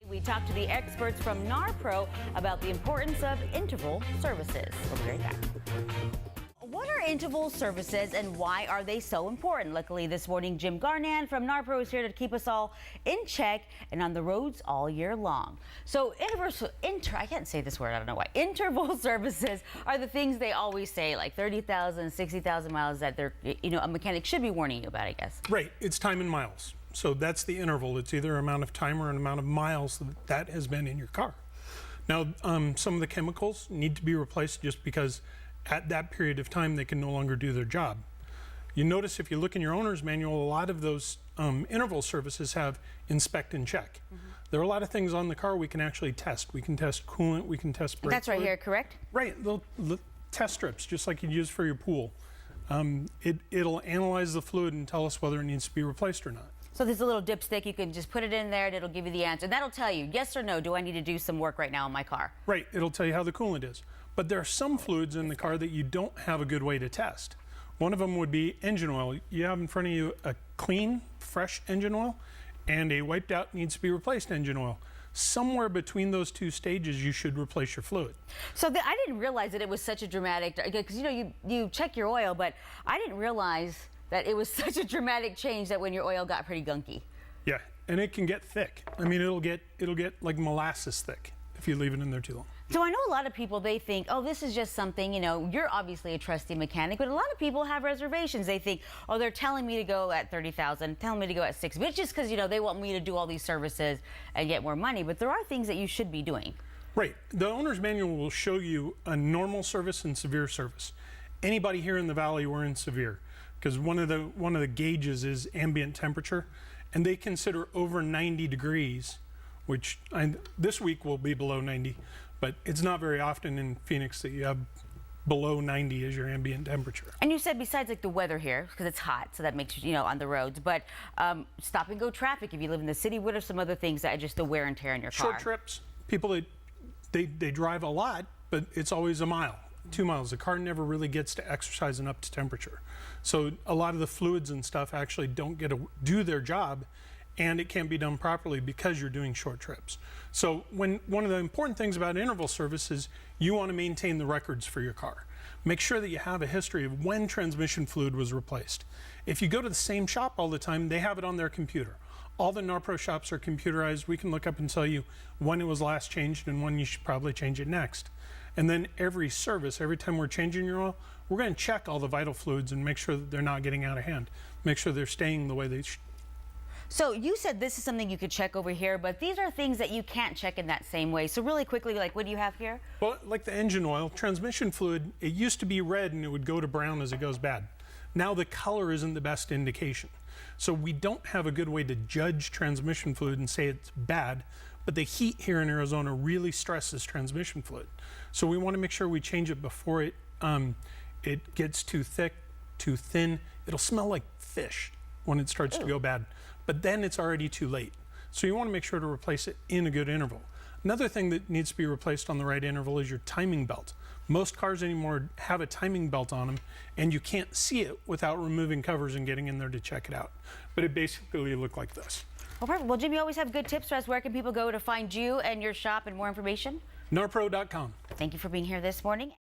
We talked to the experts from NARPRO about the importance of interval services. We'll be right back. What are interval services and why are they so important? Luckily this morning, Jim Garnan from NARPRO is here to keep us all in check and on the roads all year long. So I can't say this word, I don't know why. Interval services are the things they always say, like 30,000, 60,000 miles that a mechanic should be warning you about, I guess. Right, it's time in miles. So that's the interval. It's either amount of time or an amount of miles that has been in your car. Now, some of the chemicals need to be replaced just because at that period of time they can no longer do their job. You notice if you look in your owner's manual, a lot of those interval services have inspect and check. There are a lot of things on the car we can actually test. We can test coolant, we can test brake That's right fluid. here, correct? Right, the test strips, just like you'd use for your pool. It'll analyze the fluid and tell us whether it needs to be replaced or not. So there's a little dipstick, you can just put it in there and it'll give you the answer. That'll tell you, yes or no, do I need to do some work right now in my car? Right, it'll tell you how the coolant is. But there are some fluids in the car that you don't have a good way to test. One of them would be engine oil. You have in front of you a clean, fresh engine oil and a wiped out, needs to be replaced engine oil. Somewhere between those two stages, you should replace your fluid. So I didn't realize that it was such a dramatic, because you check your oil, but I didn't realize that it was such a dramatic change that when your oil got pretty gunky. Yeah, and it can get thick. I mean, it'll get like molasses thick if you leave it in there too long. So I know a lot of people, they think, oh, this is just something, you're obviously a trusty mechanic, but a lot of people have reservations. They think, oh, they're telling me to go at 30,000, telling me to go at 60, but it's just because, they want me to do all these services and get more money. But there are things that you should be doing. Right. The owner's manual will show you a normal service and severe service. Anybody here in the valley, we're in severe, because one of the gauges is ambient temperature, and they consider over 90 degrees, which this week will be below 90, but it's not very often in Phoenix that you have below 90 as your ambient temperature. And you said besides like the weather here, because it's hot, so that makes on the roads, but stop and go traffic, if you live in the city, what are some other things that are just the wear and tear in your car? Short trips. People that they drive a lot, but it's always a mile, 2 miles. The car never really gets to exercising up to temperature. So a lot of the fluids and stuff actually don't get to do their job, and it can't be done properly because you're doing short trips. So one of the important things about interval service is you want to maintain the records for your car. Make sure that you have a history of when transmission fluid was replaced. If you go to the same shop all the time, they have it on their computer. All the NARPRO shops are computerized. We can look up and tell you when it was last changed and when you should probably change it next. And then every service, every time we're changing your oil, we're going to check all the vital fluids and make sure that they're not getting out of hand. Make sure they're staying the way they should. So you said this is something you could check over here, but these are things that you can't check in that same way. So really quickly, like what do you have here? Well, like the engine oil, transmission fluid, it used to be red and it would go to brown as it goes bad. Now the color isn't the best indication. So we don't have a good way to judge transmission fluid and say it's bad, but the heat here in Arizona really stresses transmission fluid. So we want to make sure we change it before it gets too thick, too thin. It'll smell like fish when it starts to go bad, but then it's already too late. So you want to make sure to replace it in a good interval. Another thing that needs to be replaced on the right interval is your timing belt. Most cars anymore have a timing belt on them, and you can't see it without removing covers and getting in there to check it out. But it basically look like this. Well, perfect. Well, Jim, you always have good tips for us. Where can people go to find you and your shop and more information? NARPRO.com. Thank you for being here this morning.